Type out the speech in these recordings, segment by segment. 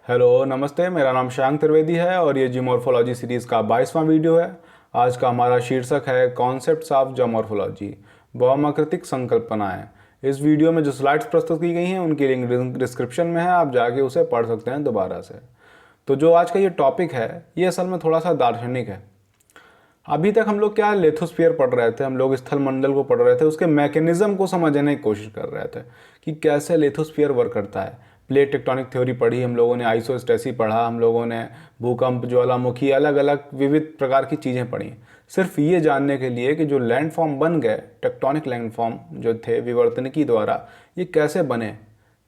Hello नमस्ते, मेरा नाम शशांक त्रिवेदी है और ये जियोमॉर्फोलॉजी सीरीज़ का 22वां वीडियो है। आज का हमारा शीर्षक है कॉन्सेप्ट्स ऑफ जियोमॉर्फोलॉजी, बहुआकृतिक संकल्पनाएं। इस वीडियो में जो स्लाइड्स प्रस्तुत की गई हैं उनकी लिंक डिस्क्रिप्शन में है, आप जाके उसे पढ़ सकते हैं दोबारा से। तो जो आज का ये टॉपिक है ये असल में थोड़ा सा दार्शनिक है। अभी तक हम लोग क्या लेथोस्फीयर पढ़ रहे थे, हम लोग स्थल मंडल को पढ़ रहे थे, उसके मैकेनिज्म को समझने की कोशिश कर रहे थे कि कैसे लेथोस्फीयर वर्क करता है। प्लेट टेक्टोनिक थ्योरी पढ़ी हम लोगों ने, आइसोस्टेसी पढ़ा हम लोगों ने, भूकंप, ज्वालामुखी, अलग अलग विविध प्रकार की चीज़ें पढ़ी, सिर्फ ये जानने के लिए कि जो लैंडफॉर्म बन गए, टेक्टोनिक लैंडफॉर्म जो थे विवर्तनिकी द्वारा, ये कैसे बने।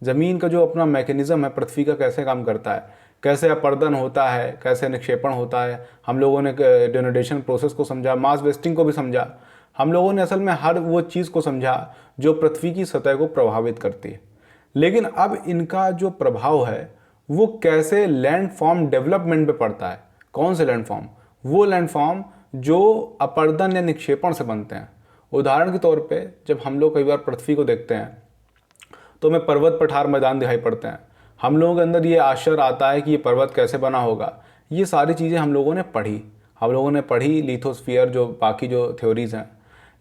ज़मीन का जो अपना मैकेनिज़्म है पृथ्वी का कैसे काम करता है, कैसे अपर्दन होता है, कैसे निक्षेपण होता है। हम लोगों ने डेनोडेशन प्रोसेस को समझा, मास वेस्टिंग को भी समझा। हम लोगों ने असल में हर वो चीज़ को समझा जो पृथ्वी की सतह को प्रभावित करती है। लेकिन अब इनका जो प्रभाव है वो कैसे लैंडफॉर्म डेवलपमेंट पे पड़ता है। कौन से लैंडफॉर्म? वो लैंडफॉर्म जो अपर्दन या निक्षेपण से बनते हैं। उदाहरण के तौर पे जब हम लोग कई बार पृथ्वी को देखते हैं तो हमें पर्वत पठार मैदान दिखाई पड़ते हैं। हम लोगों के अंदर ये आश्चर्य आता है कि ये पर्वत कैसे बना होगा। ये सारी चीज़ें हम लोगों ने पढ़ी, लिथोस्फीयर जो बाकी जो थ्योरीज़ हैं।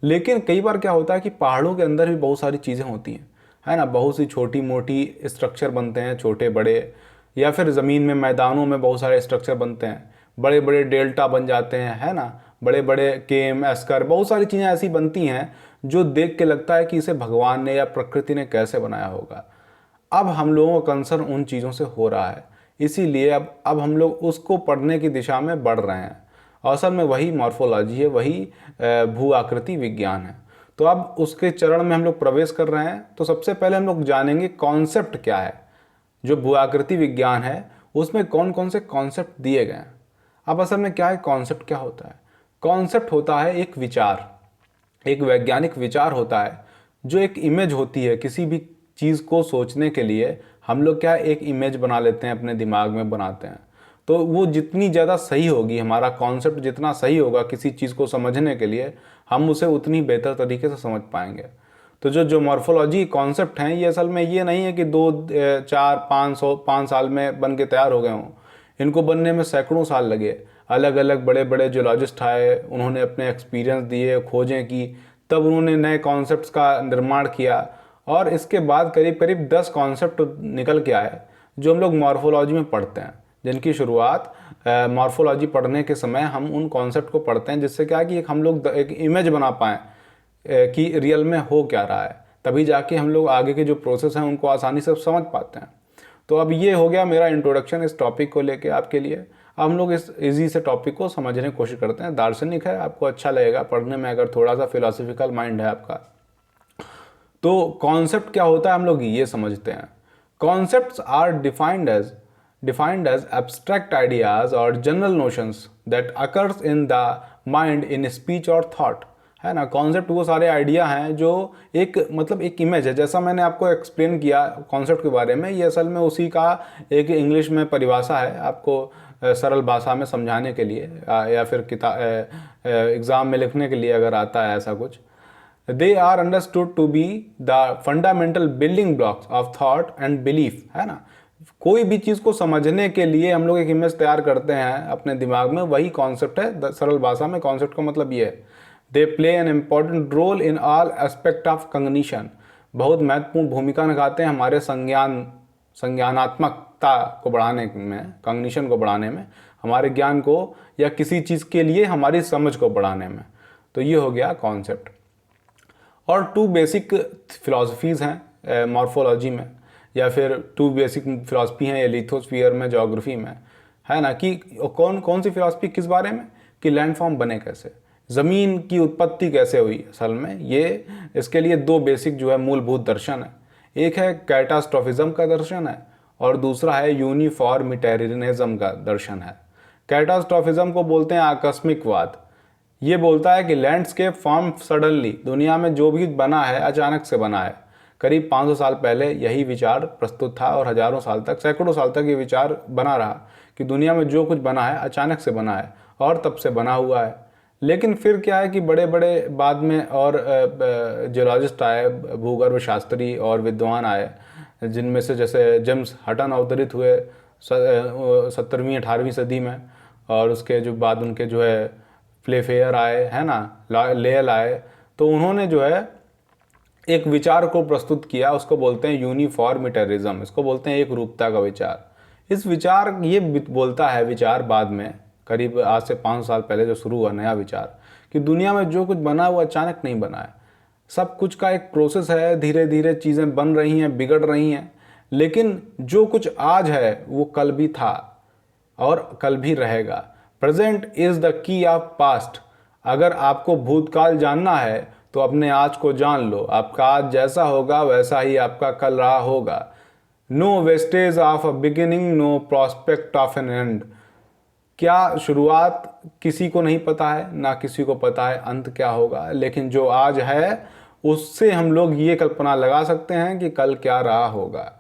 लेकिन कई बार क्या होता है कि पहाड़ों के अंदर भी बहुत सारी चीज़ें होती हैं, है ना। बहुत सी छोटी मोटी स्ट्रक्चर बनते हैं, छोटे बड़े, या फिर ज़मीन में मैदानों में बहुत सारे स्ट्रक्चर बनते हैं, बड़े बड़े डेल्टा बन जाते हैं, है ना। बड़े बड़े केम, एस्कर, बहुत सारी चीज़ें ऐसी बनती हैं जो देख के लगता है कि इसे भगवान ने या प्रकृति ने कैसे बनाया होगा। अब हम लोगों का कंसर्न उन चीज़ों से हो रहा है, इसीलिए अब हम लोग उसको पढ़ने की दिशा में बढ़ रहे हैं। असल में वही मॉर्फोलॉजी है, वही भू आकृति विज्ञान है। तो अब उसके चरण में हम लोग प्रवेश कर रहे हैं। तो सबसे पहले हम लोग जानेंगे कॉन्सेप्ट क्या है। जो भू आकृति विज्ञान है उसमें कौन कौन से कॉन्सेप्ट दिए गए हैं। अब असल में क्या है, कॉन्सेप्ट क्या होता है? कॉन्सेप्ट होता है एक विचार, एक वैज्ञानिक विचार होता है, जो एक इमेज होती है। किसी भी चीज़ को सोचने के लिए हम लोग क्या एक इमेज बना लेते हैं, अपने दिमाग में बनाते हैं। तो वो जितनी ज़्यादा सही होगी, हमारा कॉन्सेप्ट जितना सही होगा किसी चीज़ को समझने के लिए, हम उसे उतनी बेहतर तरीके से समझ पाएंगे। तो जो जो मॉर्फोलॉजी कॉन्सेप्ट हैं ये असल में ये नहीं है कि 2 4 5 साल में बन के तैयार हो गए हों। इनको बनने में सैकड़ों साल लगे। अलग अलग बड़े बड़े जियोलॉजिस्ट आए, उन्होंने अपने एक्सपीरियंस दिए, खोजें की, तब उन्होंने नए कॉन्सेप्ट्स का निर्माण किया। और इसके बाद करीब करीब 10 कॉन्सेप्ट निकल के आए जो हम लोग मॉर्फोलॉजी में पढ़ते हैं, जिनकी शुरुआत मॉर्फोलॉजी पढ़ने के समय हम उन कॉन्सेप्ट को पढ़ते हैं, जिससे क्या कि हम लोग एक इमेज बना पाएँ कि रियल में हो क्या रहा है। तभी जाके हम लोग आगे के जो प्रोसेस हैं उनको आसानी से समझ पाते हैं। तो अब ये हो गया मेरा इंट्रोडक्शन इस टॉपिक को लेके आपके लिए। अब हम लोग इस इजी से टॉपिक को समझने की कोशिश करते हैं। दार्शनिक है, आपको अच्छा लगेगा पढ़ने में अगर थोड़ा सा फिलोसफिकल माइंड है आपका। तो कॉन्सेप्ट क्या होता है हम लोग ये समझते हैं। Concepts are defined as abstract ideas और general notions that occurs in the mind in speech और थॉट, है ना। कॉन्सेप्ट वो सारे आइडिया हैं जो एक मतलब एक इमेज है। जैसा मैंने आपको एक्सप्लेन किया कॉन्सेप्ट के बारे में, ये असल में उसी का एक इंग्लिश में परिभाषा है, आपको सरल भाषा में समझाने के लिए या फिर एग्ज़ाम में लिखने के लिए अगर आता है ऐसा कुछ। They are understood to be the fundamental building blocks of thought and belief, है ना। कोई भी चीज़ को समझने के लिए हम लोग एक इमेज तैयार करते हैं अपने दिमाग में, वही कॉन्सेप्ट है। सरल भाषा में कॉन्सेप्ट का मतलब ये है, they play an important role in all aspect of cognition. बहुत महत्वपूर्ण भूमिका निभाते हैं हमारे संज्ञानात्मकता को बढ़ाने में, कॉग्निशन को बढ़ाने में, हमारे ज्ञान को या किसी चीज़ के लिए हमारी समझ को बढ़ाने में। तो ये हो गया कॉन्सेप्ट। और 2 बेसिक फिलॉसफीज़ हैं मॉर्फोलॉजी में, या फिर 2 बेसिक फिलॉसफी हैं ये लिथोस्फीयर में, ज्योग्राफी में, है ना। कि कौन कौन सी फिलॉसफी किस बारे में, कि लैंडफॉर्म बने कैसे, ज़मीन की उत्पत्ति कैसे हुई। असल में ये इसके लिए 2 बेसिक जो है मूलभूत दर्शन है। एक है कैटास्ट्रोफिज्म का दर्शन है और दूसरा है यूनिफॉर्मिटेरियनिज्म का दर्शन है। कैटास्ट्रोफिज्म को बोलते हैं आकस्मिकवाद। ये बोलता है कि लैंडस्केप फॉर्म सडनली, दुनिया में जो भी बना है अचानक से बना है। करीब 500 साल पहले यही विचार प्रस्तुत था और हजारों साल तक, सैकड़ों साल तक ये विचार बना रहा कि दुनिया में जो कुछ बना है अचानक से बना है और तब से बना हुआ है। लेकिन फिर क्या है कि बड़े बड़े बाद में और जियोलॉजिस्ट आए, भूगर्भ शास्त्री और विद्वान आए, जिनमें से जैसे जेम्स हटन अवतरित हुए 17वीं 18वीं सदी में, और उसके जो बाद उनके जो है प्लेफेयर आए है ना, लेयल आए, तो उन्होंने जो है एक विचार को प्रस्तुत किया, उसको बोलते हैं यूनिफॉर्मिटेरिज्म, इसको बोलते हैं एक रूपता का विचार। इस विचार ये बोलता है विचार बाद में करीब आज से 5 साल पहले जो शुरू हुआ नया विचार, कि दुनिया में जो कुछ बना वो अचानक नहीं बना है, सब कुछ का एक प्रोसेस है, धीरे धीरे चीज़ें बन रही हैं, बिगड़ रही हैं, लेकिन जो कुछ आज है वो कल भी था और कल भी रहेगा। Present is the key of past. अगर आपको भूतकाल जानना है तो अपने आज को जान लो, आपका आज जैसा होगा वैसा ही आपका कल रहा होगा। No vestige of a beginning, no prospect of an end. क्या शुरुआत किसी को नहीं पता है, ना किसी को पता है अंत क्या होगा, लेकिन जो आज है उससे हम लोग ये कल्पना लगा सकते हैं कि कल क्या रहा होगा।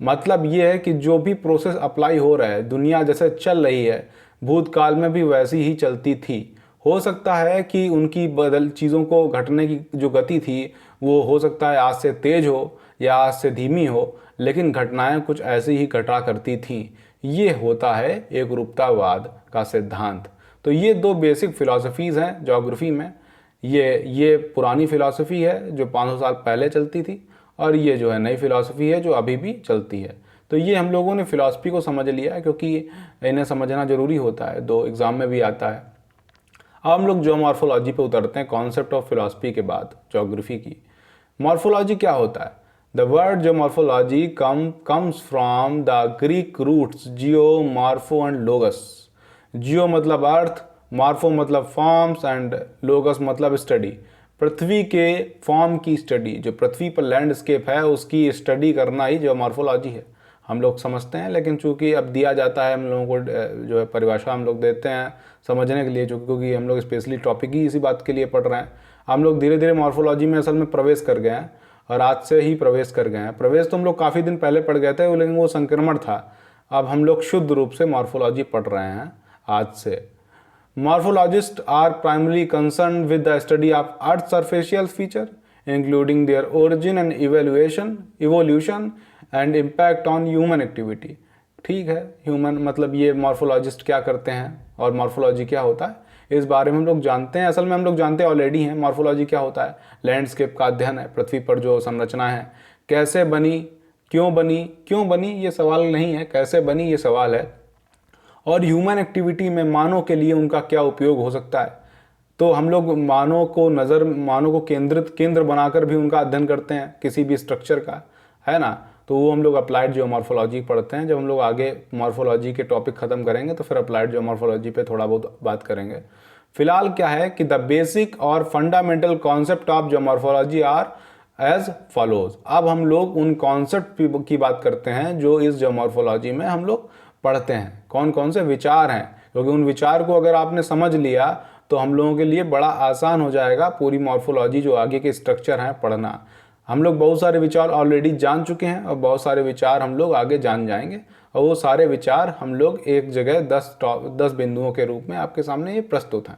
मतलब ये है कि जो भी प्रोसेस अप्लाई हो रहा है, दुनिया जैसे चल रही है भूतकाल में भी वैसी ही चलती थी। हो सकता है कि उनकी चीज़ों को घटने की जो गति थी वो हो सकता है आज से तेज हो या आज से धीमी हो, लेकिन घटनाएं कुछ ऐसी ही घटा करती थीं। ये होता है एक रूपतावाद का सिद्धांत। तो ये 2 बेसिक फिलॉसफीज़ हैं ज्योग्राफी में। ये पुरानी फिलॉसफी है जो 500 साल पहले चलती थी, और ये जो है नई फिलॉसफी है जो अभी भी चलती है। तो ये हम लोगों ने फिलॉसफी को समझ लिया क्योंकि इन्हें समझना ज़रूरी होता है, 2 एग्ज़ाम में भी आता है। अब हम लोग जियोमॉर्फोलॉजी पे उतरते हैं, कॉन्सेप्ट ऑफ फिलॉसफी के बाद ज्योग्राफी की। मॉर्फोलॉजी क्या होता है? The word geomorphology comes from the Greek roots geo, morpho and logos. Geo मतलब अर्थ, मॉर्फो मतलब फॉर्म्स, एंड लोगस मतलब स्टडी। पृथ्वी के फॉर्म की स्टडी, जो पृथ्वी पर लैंडस्केप है उसकी स्टडी करना ही जियोमॉर्फोलॉजी है। हम लोग समझते हैं, लेकिन चूंकि अब दिया जाता है हम लोगों को जो है परिभाषा हम लोग देते हैं समझने के लिए, क्योंकि हम लोग स्पेशली टॉपिक ही इसी बात के लिए पढ़ रहे हैं। हम लोग धीरे धीरे मॉर्फोलॉजी में असल में प्रवेश कर गए हैं, और आज से ही प्रवेश कर गए हैं। प्रवेश तो हम लोग काफ़ी दिन पहले पढ़ गए थे, लेकिन वो संक्रमण था। अब हम लोग शुद्ध रूप से मॉर्फोलॉजी पढ़ रहे हैं आज से। Morphologists are primarily concerned with the study of Earth's superficial feature, including their origin and evolution and impact on human activity। ठीक है, ह्यूमन मतलब ये मॉर्फोलॉजिस्ट क्या करते हैं और मॉर्फोलॉजी क्या होता है इस बारे में हम लोग जानते हैं। असल में हम लोग जानते ऑलरेडी हैं मॉर्फोलॉजी क्या होता है। लैंडस्केप का अध्ययन है, पृथ्वी पर जो संरचना है कैसे बनी, क्यों बनी ये सवाल नहीं है, कैसे बनी ये सवाल है, और ह्यूमन एक्टिविटी में मानव के लिए उनका क्या उपयोग हो सकता है। तो हम लोग मानव को केंद्र बनाकर भी उनका अध्ययन करते हैं किसी भी स्ट्रक्चर का, है ना। तो वो हम लोग अप्लाइड जियोमॉर्फोलॉजी पढ़ते हैं। जब हम लोग आगे मॉर्फोलॉजी के टॉपिक खत्म करेंगे तो फिर अप्लाइड जियोमॉर्फोलॉजी पे थोड़ा बहुत बात करेंगे। फिलहाल क्या है कि द बेसिक और fundamental concept of geomorphology are एज फॉलोज। अब हम लोग उन कॉन्सेप्ट की बात करते हैं जो इस जियोमॉर्फोलॉजी में हम लोग पढ़ते हैं। कौन कौन से विचार हैं, क्योंकि उन विचार को अगर आपने समझ लिया तो हम लोगों के लिए बड़ा आसान हो जाएगा पूरी मॉर्फोलॉजी जो आगे के स्ट्रक्चर हैं पढ़ना। हम लोग बहुत सारे विचार ऑलरेडी जान चुके हैं और बहुत सारे विचार हम लोग आगे जान जाएंगे, और वो सारे विचार हम लोग एक जगह 10 बिंदुओं के रूप में आपके सामने ये प्रस्तुत हैं।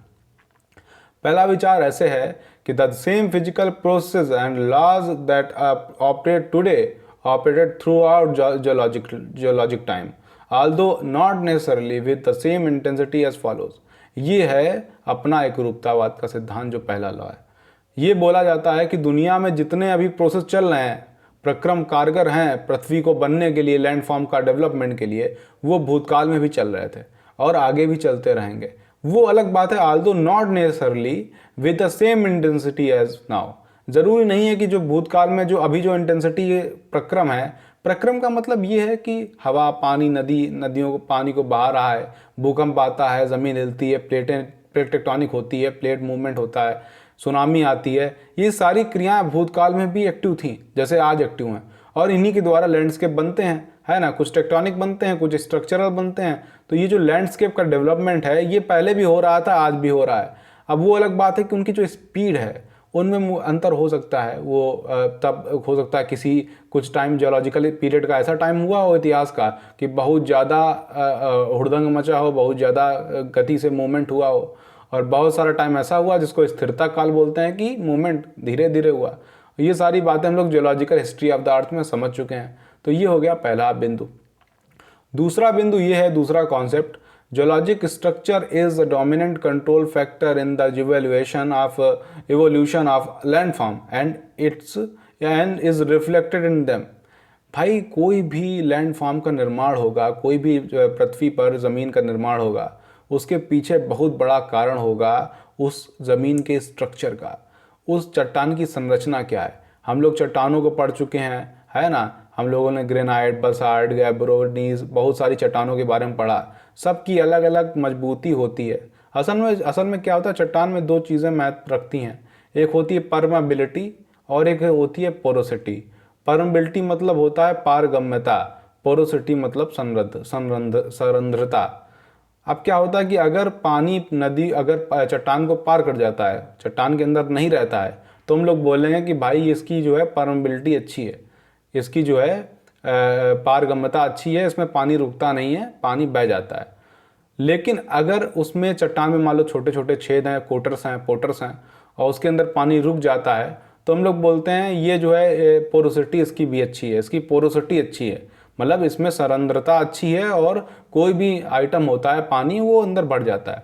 पहला विचार ऐसे है कि the same physical process and laws that operate today operated throughout geologic time, although not necessarily with the same intensity as follows। ये है अपना एक रूपतावाद का सिद्धांत जो पहला लॉ है। ये बोला जाता है कि दुनिया में जितने अभी प्रोसेस चल रहे हैं, प्रक्रम कारगर हैं पृथ्वी को बनने के लिए, लैंडफॉर्म का डेवलपमेंट के लिए, वो भूतकाल में भी चल रहे थे और आगे भी चलते रहेंगे। वो अलग बात है, although not necessarily with the same intensity as now। ज़रूरी नहीं है कि जो भूतकाल में जो अभी जो इंटेंसिटी प्रक्रम है, प्रक्रम का मतलब ये है कि हवा, पानी, नदियों को पानी को बहा रहा है, भूकंप आता है, ज़मीन हिलती है, प्लेट टेक्टोनिक होती है, प्लेट मूवमेंट होता है, सुनामी आती है। ये सारी क्रियाएं भूतकाल में भी एक्टिव थी जैसे आज एक्टिव हैं, और इन्हीं के द्वारा लैंडस्केप बनते हैं, है ना। कुछ टेक्टोनिक बनते हैं, कुछ स्ट्रक्चरल बनते हैं। तो ये जो लैंडस्केप का डेवलपमेंट है ये पहले भी हो रहा था, आज भी हो रहा है। अब वो अलग बात है कि उनकी जो स्पीड है उनमें अंतर हो सकता है। वो तब हो सकता है किसी कुछ टाइम जियोलॉजिकल पीरियड का ऐसा टाइम हुआ हो इतिहास का कि बहुत ज़्यादा हुड़दंग मचा हो, बहुत ज़्यादा गति से मूवमेंट हुआ हो, और बहुत सारा टाइम ऐसा हुआ जिसको स्थिरता काल बोलते हैं कि मूवमेंट धीरे धीरे हुआ। ये सारी बातें हम लोग geological history of the earth में समझ चुके हैं। तो ये हो गया पहला बिंदु। दूसरा बिंदु ये है, दूसरा concept, geologic structure is the dominant control factor in the evolution of landform and is reflected in them. भाई कोई भी लैंडफॉर्म का निर्माण होगा, कोई भी पृथ्वी पर ज़मीन का निर्माण होगा, उसके पीछे बहुत बड़ा कारण होगा उस ज़मीन के स्ट्रक्चर का, उस चट्टान की संरचना क्या है। हम लोग चट्टानों को पढ़ चुके हैं, है ना, हम लोगों ने ग्रेनाइट, बसाल्ट, गैब्रोनीज, बहुत सारी चट्टानों के बारे में पढ़ा। सबकी अलग अलग मजबूती होती है। असल में क्या होता है, चट्टान में दो चीज़ें महत्व रखती हैं, एक होती है परमेबिलिटी और एक होती है पोरोसिटी। परमेबिलिटी मतलब होता है पारगम्यता, पोरोसिटी मतलब संरंध्रता। अब क्या होता है कि अगर पानी, नदी अगर चट्टान को पार कर जाता है, चट्टान के अंदर नहीं रहता है, तो हम लोग बोलेंगे कि भाई इसकी जो है परमेबिलिटी अच्छी है, इसकी जो है पारगम्यता अच्छी है, इसमें पानी रुकता नहीं है, पानी बह जाता है। लेकिन अगर उसमें चट्टान में मान लो छोटे छोटे छेद हैं, पोटर्स हैं और उसके अंदर पानी रुक जाता है, तो हम लोग बोलते हैं ये जो है पोरोसिटी इसकी भी अच्छी है, इसकी पोरोसिटी अच्छी है, मतलब इसमें सरंध्रता अच्छी है और कोई भी आइटम होता है पानी वो अंदर बढ़ जाता है।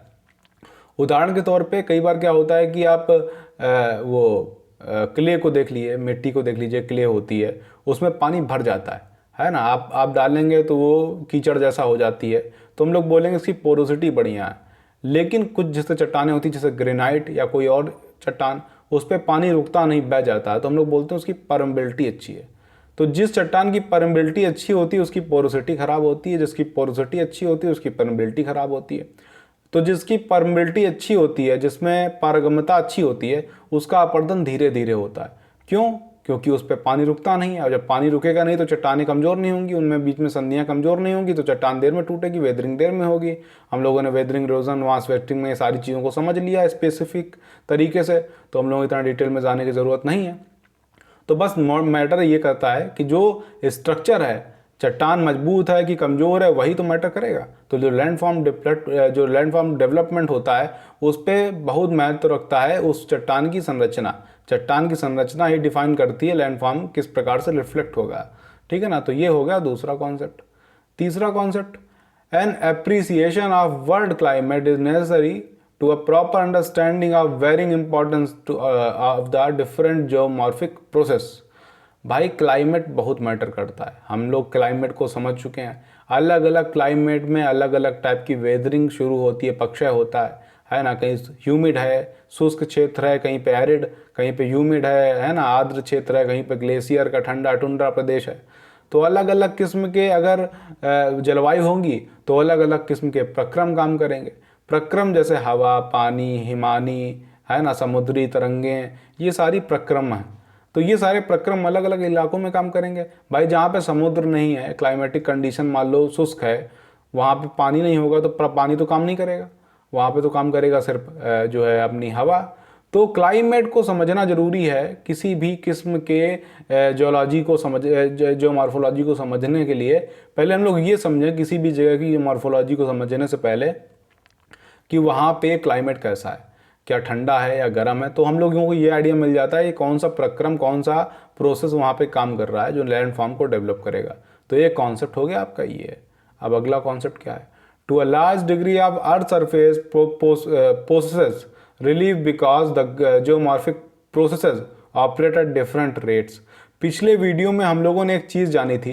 उदाहरण के तौर पे कई बार क्या होता है कि आप क्ले को देख लीजिए, मिट्टी को देख लीजिए, क्ले होती है, उसमें पानी भर जाता है ना, आप डालेंगे तो वो कीचड़ जैसा हो जाती है, तो हम लोग बोलेंगे इसकी पोरोसिटी बढ़िया है। लेकिन कुछ जैसे चट्टानें होती है, जैसे ग्रेनाइट या कोई और चट्टान, उस पर पानी रुकता नहीं, बह जाता है, तो हम लोग बोलते हैं उसकी परमेबिलिटी अच्छी है। तो जिस चट्टान की परमेबिलिटी अच्छी होती है उसकी पोरोसिटी खराब होती है, जिसकी पोरोसिटी अच्छी होती है उसकी परमेबिलिटी खराब होती है। तो जिसकी परमेबिलिटी अच्छी होती है, जिसमें पारगम्यता अच्छी होती है, उसका अपरदन धीरे धीरे होता है। क्यों? क्योंकि उस पर पानी रुकता नहीं है, और जब पानी रुकेगा नहीं तो चट्टानें कमज़ोर नहीं होंगी, उनमें बीच में संधियाँ कमज़ोर नहीं होंगी, तो चट्टान देर में टूटेगी, वेदरिंग देर में होगी। हम लोगों ने वेदरिंग, इरोजन, वांस वेस्टिंग में ये सारी चीज़ों को समझ लिया स्पेसिफिक तरीके से, तो हम लोग इतना डिटेल में जाने की ज़रूरत नहीं है। तो बस मैटर ये करता है कि जो स्ट्रक्चर है, चट्टान मजबूत है कि कमज़ोर है, वही तो मैटर करेगा। तो जो लैंडफॉर्म डेवलपमेंट होता है उस पर बहुत महत्व रखता है उस चट्टान की संरचना। चट्टान की संरचना ही डिफाइन करती है लैंडफॉर्म किस प्रकार से रिफ्लेक्ट होगा, ठीक है ना। तो ये हो गया दूसरा कॉन्सेप्ट। तीसरा concept, an appreciation of world climate is necessary to a proper understanding of varying importance of the different geomorphic process. भाई क्लाइमेट बहुत मैटर करता है, हम लोग क्लाइमेट को समझ चुके हैं। अलग अलग क्लाइमेट में अलग अलग टाइप की वेदरिंग शुरू होती है, पक्षय होता है ना। कहीं ह्यूमिड है, शुष्क क्षेत्र है, कहीं पे एरिड, कहीं पे ह्यूमिड है ना, आर्द्र क्षेत्र है, कहीं पे ग्लेशियर का ठंडा टुंड्रा प्रदेश है। तो अलग अलग किस्म के अगर जलवायु होंगी तो अलग अलग किस्म के प्रक्रम काम करेंगे। प्रक्रम जैसे हवा, पानी, हिमानी, है ना, समुद्री तरंगें, ये सारी प्रक्रम हैं। तो ये सारे प्रक्रम अलग अलग इलाकों में काम करेंगे। भाई जहाँ पे समुद्र नहीं है, क्लाइमेटिक कंडीशन मान लो शुष्क है, वहाँ पे पानी नहीं होगा तो पानी तो काम नहीं करेगा, वहाँ पे तो काम करेगा सिर्फ जो है अपनी हवा। तो क्लाइमेट को समझना जरूरी है किसी भी किस्म के जियोलॉजी को जियोमॉर्फोलॉजी को समझने के लिए। पहले हम लोग ये समझें किसी भी जगह की मॉर्फोलॉजी को समझने से पहले कि वहाँ पे क्लाइमेट कैसा है, क्या ठंडा है या गर्म है। तो हम लोगों को ये आइडिया मिल जाता है ये कौन सा प्रक्रम, कौन सा प्रोसेस वहाँ पे काम कर रहा है जो लैंडफॉर्म को डेवलप करेगा। तो ये कॉन्सेप्ट हो गया आपका ये। अब अगला कॉन्सेप्ट क्या है, to a large degree of earth surface processes relief because the geomorphic processes operate at different rates. पिछले वीडियो में हम लोगों ने एक चीज़ जानी थी,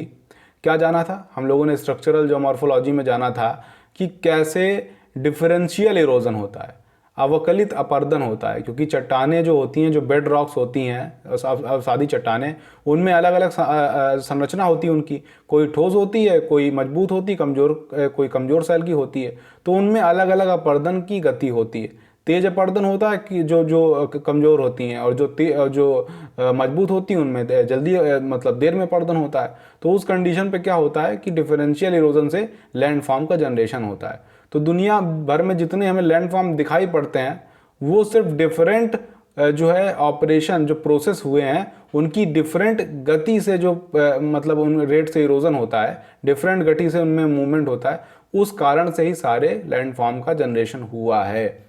क्या जाना था, हम लोगों ने स्ट्रक्चरल जियोमॉर्फोलॉजी में जाना था कि कैसे डिफरेंशियल इरोजन होता है, अवकलित अपरदन होता है। क्योंकि चट्टानें जो होती हैं, जो बेड रॉक्स होती हैं, सादी चट्टानें, उनमें अलग अलग संरचना होती है उनकी, कोई ठोस होती है, कोई मजबूत होती, कोई कमज़ोर सेल की होती है। तो उनमें अलग अलग अपरदन की गति होती है। तेज अपरदन होता है कि जो कमज़ोर होती हैं, और जो मजबूत होती हैं उनमें जल्दी मतलब देर में अपरदन होता है। तो उस कंडीशन पे क्या होता है कि डिफरेंशियल इरोजन से लैंडफॉर्म का जनरेशन होता है। तो दुनिया भर में जितने हमें लैंडफॉर्म दिखाई पड़ते हैं वो सिर्फ डिफरेंट जो है ऑपरेशन, जो प्रोसेस हुए हैं उनकी डिफरेंट गति से जो मतलब उन रेट से इरोजन होता है, डिफरेंट गति से उनमें मूवमेंट होता है, उस कारण से ही सारे लैंडफॉर्म का जनरेशन हुआ है,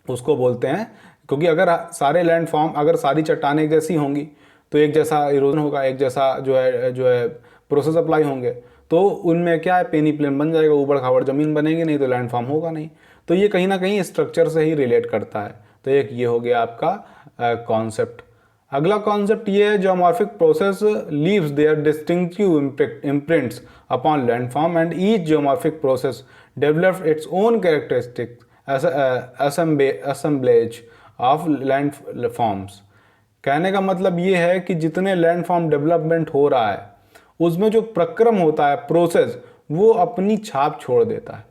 उसको बोलते हैं। क्योंकि अगर सारे लैंडफॉर्म, अगर सारी चट्टानें एक जैसी होंगी तो एक जैसा इरोजन होगा, एक जैसा जो है प्रोसेस अप्लाई होंगे। तो उनमें क्या है, पेनी प्लेन बन जाएगा, ऊबड़ खाबड़ ज़मीन बनेगी, नहीं तो लैंडफॉर्म होगा नहीं। तो ये कहीं ना कहीं स्ट्रक्चर से ही रिलेट करता है। तो एक ये हो गया आपका कॉन्सेप्ट। अगला कॉन्सेप्ट ये है, geomorphic process leaves their distinctive imprints upon landform and each geomorphic process developed its own characteristics assemblage of landforms. कहने का मतलब ये है कि जितने लैंडफॉर्म डेवलपमेंट हो रहा है उसमें जो प्रक्रम होता है, प्रोसेस, वो अपनी छाप छोड़ देता है।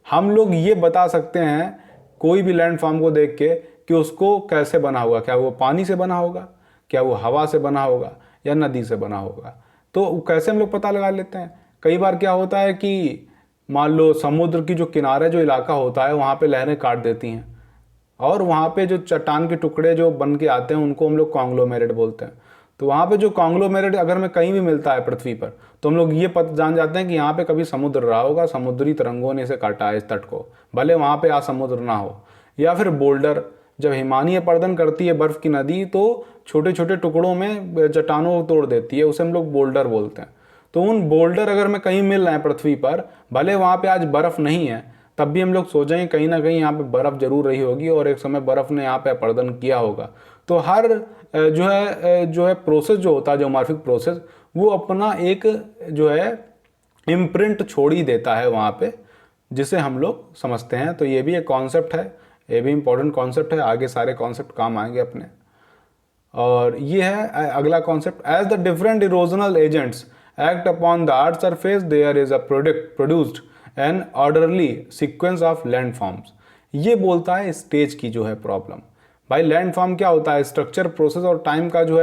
हम लोग ये बता सकते हैं कोई भी लैंडफॉर्म को देख के कि उसको कैसे बना होगा, क्या वो पानी से बना होगा, क्या वो हवा से बना होगा, या नदी से बना होगा। तो कैसे हम लोग पता लगा लेते हैं? कई बार क्या होता है कि मान लो समुद्र की जो किनारे जो इलाका होता है वहाँ पे लहरें काट देती हैं, और वहाँ पे जो चट्टान के टुकड़े जो बन के आते हैं उनको हम लोग कॉन्ग्लोमेरेट बोलते हैं। तो वहाँ पे जो कॉन्ग्लोमेरेट अगर हमें कहीं भी मिलता है पृथ्वी पर, तो हम लोग ये जान जाते हैं कि यहाँ पे कभी समुद्र रहा होगा, समुद्री तरंगों ने इसे काटा है इस तट को, भले वहाँ पे आज समुद्र ना हो। या फिर बोल्डर, जब हिमानी अपर्दन करती है बर्फ की नदी तो छोटे छोटे टुकड़ों में चट्टानों को तोड़ देती है, उसे हम लोग बोल्डर बोलते हैं। तो उन बोल्डर अगर हमें कहीं मिल रहे हैं पृथ्वी पर, भले वहाँ पे आज बर्फ़ नहीं है, तब भी हम लोग सोचेंगे कहीं ना कहीं यहाँ पे बर्फ़ जरूर रही होगी और एक समय बर्फ़ ने यहाँ पे अपर्दन किया होगा। तो हर जो है प्रोसेस जो होता है, जियोमॉर्फिक प्रोसेस, वो अपना एक जो है इम्प्रिंट छोड़ ही देता है वहाँ पे, जिसे हम लोग समझते हैं। तो ये भी एक कॉन्सेप्ट है, ये भी इंपॉर्टेंट कॉन्सेप्ट है, आगे सारे कॉन्सेप्ट काम आएंगे अपने। और ये है अगला concept, as the different erosional agents act upon the earth surface there is a produced an orderly sequence of landforms. ये बोलता है स्टेज की जो है प्रॉब्लम। भाई लैंडफॉर्म क्या होता है? स्ट्रक्चर, प्रोसेस और टाइम का जो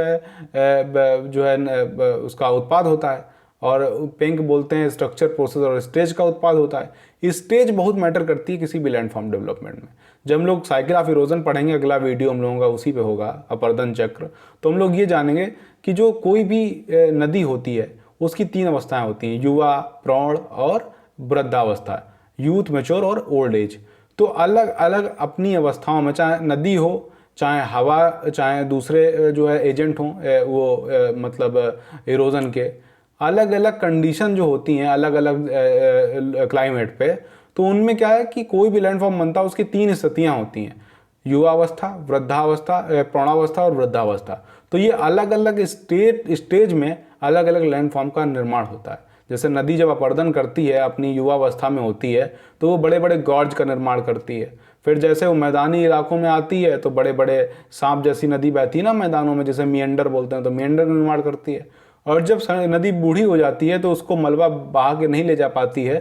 है उसका उत्पाद होता है। और पेंक बोलते हैं स्ट्रक्चर, प्रोसेस और स्टेज का उत्पाद होता है। स्टेज बहुत मैटर करती है किसी भी लैंडफॉर्म डेवलपमेंट में। जब हम लोग साइकिल ऑफ इरोजन पढ़ेंगे, अगला वीडियो हम लोगों का उसी पे होगा, अपर्दन चक्र, तो हम लोग ये जानेंगे कि जो कोई भी नदी होती है उसकी 3 अवस्थाएं होती हैं, युवा, प्रौढ़ और वृद्धावस्था, यूथ, मैच्योर और ओल्ड एज। तो अलग अलग अपनी अवस्थाओं में, चाहे नदी हो, चाहे हवा, चाहे दूसरे जो है एजेंट हों, वो मतलब इरोजन के, अलग अलग कंडीशन जो होती हैं अलग अलग क्लाइमेट पे, तो उनमें क्या है कि कोई भी लैंडफॉर्म बनता है उसकी 3 स्थितियाँ होती हैं, युवावस्था, वृद्धावस्था, प्रौढ़ावस्था और वृद्धावस्था। तो ये अलग अलग स्टेज में अलग अलग लैंडफॉर्म का निर्माण होता है। जैसे नदी जब अपर्दन करती है, अपनी युवावस्था में होती है, तो वो बड़े बड़े गॉर्ज का निर्माण करती है। फिर जैसे वो मैदानी इलाकों में आती है तो बड़े बड़े सांप जैसी नदी बहती है ना मैदानों में, जैसे मियंडर बोलते हैं, तो मियंडर का निर्माण करती है। और जब नदी बूढ़ी हो जाती है तो उसको मलबा बहा के नहीं ले जा पाती है,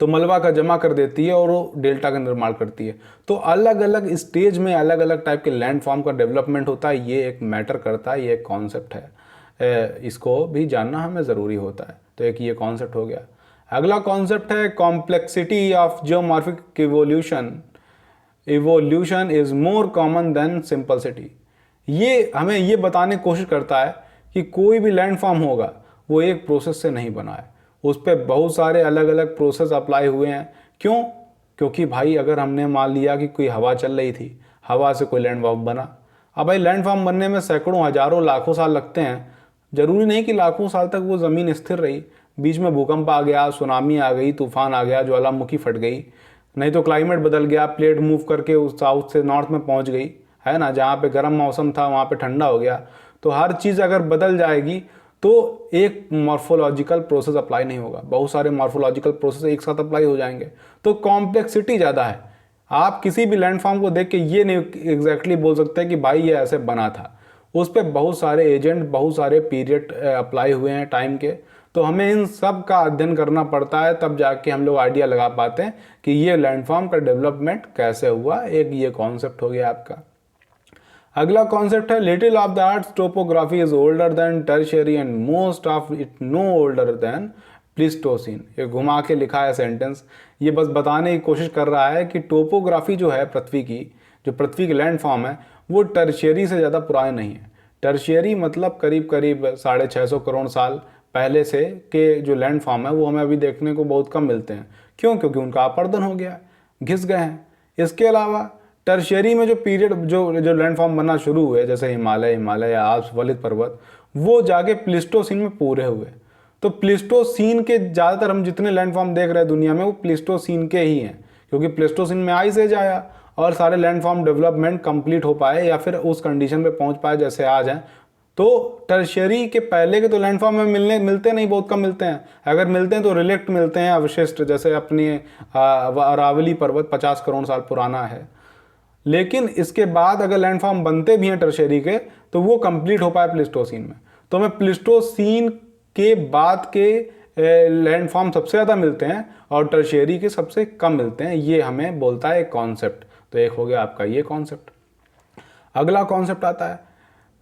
तो मलबा का जमा कर देती है और वो डेल्टा का निर्माण करती है। तो अलग अलग स्टेज में अलग अलग टाइप के लैंडफॉर्म का डेवलपमेंट होता है। ये एक मैटर करता है, ये एक कॉन्सेप्ट है, इसको भी जानना हमें ज़रूरी होता है। तो एक ये कॉन्सेप्ट हो गया। अगला कॉन्सेप्ट है complexity of geomorphic evolution is more common than simplicity. ये हमें ये बताने की कोशिश करता है कि कोई भी लैंडफॉर्म होगा वो एक प्रोसेस से नहीं बना है, उस पर बहुत सारे अलग अलग प्रोसेस अप्लाई हुए हैं। क्यों? क्योंकि भाई अगर हमने मान लिया कि कोई हवा चल रही थी, हवा से कोई लैंडफॉर्म बना। अब भाई लैंडफॉर्म बनने में सैकड़ों, हजारों, लाखों साल लगते हैं। जरूरी नहीं कि लाखों साल तक वो ज़मीन स्थिर रही, बीच में भूकंप आ गया, सुनामी आ गई, तूफान आ गया, ज्वालामुखी फट गई, नहीं तो क्लाइमेट बदल गया, प्लेट मूव करके उस साउथ से नॉर्थ में पहुंच गई, है ना, जहाँ पे गर्म मौसम था वहाँ पे ठंडा हो गया। तो हर चीज़ अगर बदल जाएगी तो एक मॉर्फोलॉजिकल प्रोसेस अप्लाई नहीं होगा, बहुत सारे मॉर्फोलॉजिकल प्रोसेस एक साथ अप्लाई हो जाएंगे। तो कॉम्प्लेक्सिटी ज़्यादा है। आप किसी भी लैंडफॉर्म को देख के ये नहीं एग्जैक्टली बोल सकते कि भाई ये ऐसे बना था, उस पर बहुत सारे एजेंट, बहुत सारे पीरियड अप्लाई हुए हैं टाइम के। तो हमें इन सब का अध्ययन करना पड़ता है, तब जाके हम लोग आइडिया लगा पाते हैं कि ये लैंडफॉर्म का डेवलपमेंट कैसे हुआ। एक ये कॉन्सेप्ट हो गया आपका। अगला कॉन्सेप्ट है little of the earth topography is older than tertiary and most of it know older than Pleistocene. ये घुमा के लिखा है सेंटेंस। ये बस बताने की कोशिश कर रहा है कि टोपोग्राफी जो है पृथ्वी की, जो पृथ्वी की लैंडफॉर्म है, वो टर्शियरी से ज़्यादा पुराने नहीं है। टर्शियरी मतलब करीब करीब 650 करोड़ साल पहले से के जो लैंडफॉर्म है वो हमें अभी देखने को बहुत कम मिलते हैं। क्यों? क्योंकि उनका अपर्दन हो गया, घिस गए हैं। इसके अलावा टर्शियरी में जो पीरियड जो लैंडफॉर्म बनना शुरू हुए, जैसे हिमालय या आल्प्स, वलित पर्वत, वो जाके प्लीस्टोसिन में पूरे हुए। तो प्लीस्टोसीन के ज़्यादातर हम जितने लैंडफॉर्म देख रहे हैं दुनिया में वो प्लीस्टोसीन के ही हैं, क्योंकि प्लीस्टोसीन में आइस एज आया और सारे लैंडफॉर्म डेवलपमेंट कंप्लीट हो पाए या फिर उस कंडीशन पे पहुंच पाए जैसे आज हैं। तो टर्शियरी के पहले के तो लैंडफॉर्म में मिलते नहीं, बहुत कम मिलते हैं। अगर मिलते हैं तो रिलेक्ट मिलते हैं, अवशिष्ट, जैसे अपनी अरावली पर्वत 50 करोड़ साल पुराना है। लेकिन इसके बाद अगर लैंडफॉर्म बनते भी हैं टर्शियरी के तो वो कंप्लीट हो पाए प्लीस्टोसीन में। तो हमें प्लीस्टोसीन के बाद के लैंडफॉर्म सबसे ज़्यादा मिलते हैं और टर्शियरी के सबसे कम मिलते हैं। ये हमें बोलता है एक कॉन्सेप्ट। तो एक हो गया आपका ये कॉन्सेप्ट। अगला कॉन्सेप्ट आता है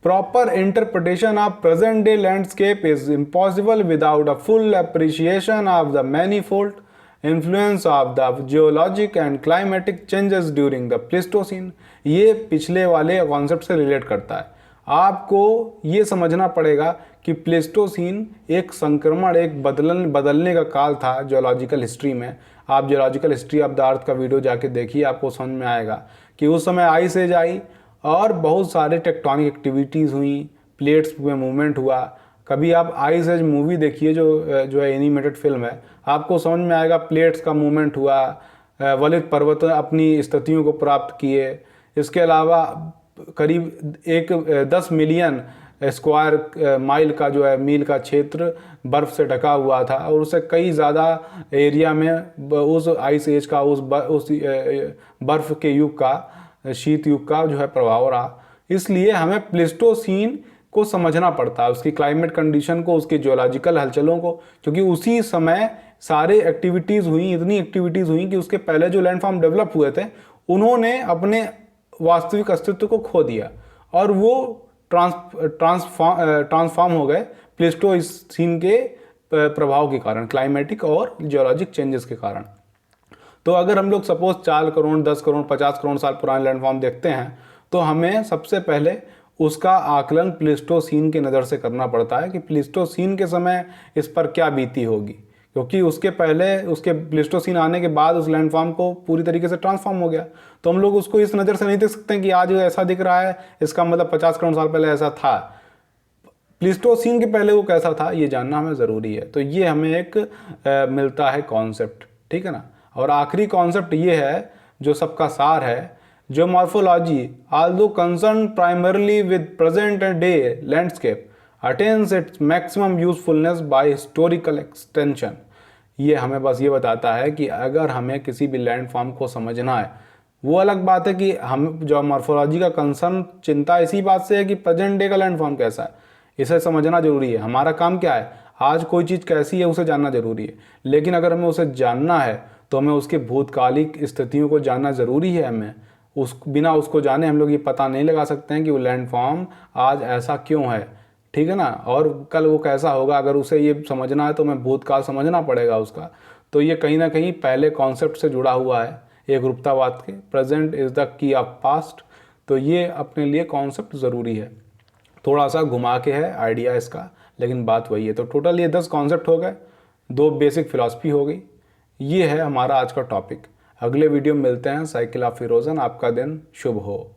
proper interpretation of present day landscape is impossible without a full appreciation of the manifold influence of the geologic and climatic changes during the Pleistocene. ये पिछले वाले कॉन्सेप्ट से रिलेट करता है। आपको ये समझना पड़ेगा कि प्लीस्टोसीन एक संक्रमण, एक बदलने का काल था जियोलॉजिकल हिस्ट्री में। आप geological history of the earth का वीडियो जाके देखिए, आपको समझ में आएगा कि उस समय आइस एज आई और बहुत सारे टेक्टोनिक एक्टिविटीज़ हुई, प्लेट्स में मूवमेंट हुआ। कभी आप आइस एज मूवी देखिए जो है एनिमेटेड फिल्म है, आपको समझ में आएगा प्लेट्स का मूवमेंट हुआ, वलित पर्वत अपनी स्थितियों को प्राप्त किए। इसके अलावा करीब 10 मिलियन स्क्वायर माइल का जो है मील का क्षेत्र बर्फ़ से ढका हुआ था और उससे कई ज़्यादा एरिया में उस आइस एज का, उस बर्फ़ के युग का, शीत युग का जो है प्रभाव रहा। इसलिए हमें प्लीस्टोसीन को समझना पड़ता है, उसकी क्लाइमेट कंडीशन को, उसके जियोलॉजिकल हलचलों को, क्योंकि उसी समय सारे एक्टिविटीज़ हुई, इतनी एक्टिविटीज़ हुई कि उसके पहले जो लैंडफॉर्म डेवलप हुए थे उन्होंने अपने वास्तविक अस्तित्व को खो दिया और वो ट्रांसफॉर्म हो गए प्लीस्टोसीन के प्रभाव के कारण, क्लाइमेटिक और जियोलॉजिक चेंजेस के कारण। तो अगर हम लोग सपोज 4 करोड़, 10 करोड़, 50 करोड़ साल पुराने लैंडफॉर्म देखते हैं तो हमें सबसे पहले उसका आकलन प्लीस्टोसीन की नज़र से करना पड़ता है कि प्लीस्टोसीन के समय इस पर क्या बीती होगी, क्योंकि उसके पहले, उसके प्लीस्टोसीन आने के बाद उस लैंडफॉर्म को पूरी तरीके से ट्रांसफॉर्म हो गया। तो हम लोग उसको इस नज़र से नहीं देख सकते कि आज ऐसा दिख रहा है इसका मतलब 50 करोड़ साल पहले ऐसा था। प्लीस्टोसीन के पहले वो कैसा था ये जानना हमें ज़रूरी है। तो ये हमें एक मिलता है कॉन्सेप्ट, ठीक है ना। और आखिरी कॉन्सेप्ट ये है जो सबका सार है, geomorphology although concerned primarily with present day landscape attains its maximum usefulness by historical extension। ये हमें बस ये बताता है कि अगर हमें किसी भी लैंडफॉर्म को समझना है, वो अलग बात है कि हम जियोमॉर्फोलॉजी का कंसर्न, चिंता इसी बात से है कि प्रेजेंट डे का लैंडफॉर्म कैसा है, इसे समझना जरूरी है। हमारा काम क्या है, आज कोई चीज़ कैसी है उसे जानना जरूरी है, लेकिन अगर हमें उसे जानना है तो हमें उसके भूतकालिक स्थितियों को जानना ज़रूरी है। हमें बिना उसको जाने हम लोग ये पता नहीं लगा सकते हैं कि वो लैंडफॉर्म आज ऐसा क्यों है, ठीक है ना, और कल वो कैसा होगा। अगर उसे ये समझना है तो हमें भूतकाल समझना पड़ेगा उसका। तो ये कहीं ना कहीं पहले कॉन्सेप्ट से जुड़ा हुआ है, एक रूपतावाद के, present is the key of past. तो ये अपने लिए कॉन्सेप्ट ज़रूरी है। थोड़ा सा घुमा के है आइडिया इसका, लेकिन बात वही है। तो टोटल ये 10 कॉन्सेप्ट हो गए, 2 बेसिक फिलॉसफी हो गई। ये है हमारा आज का टॉपिक। अगले वीडियो में मिलते हैं। Cycle of erosion. आपका दिन शुभ हो।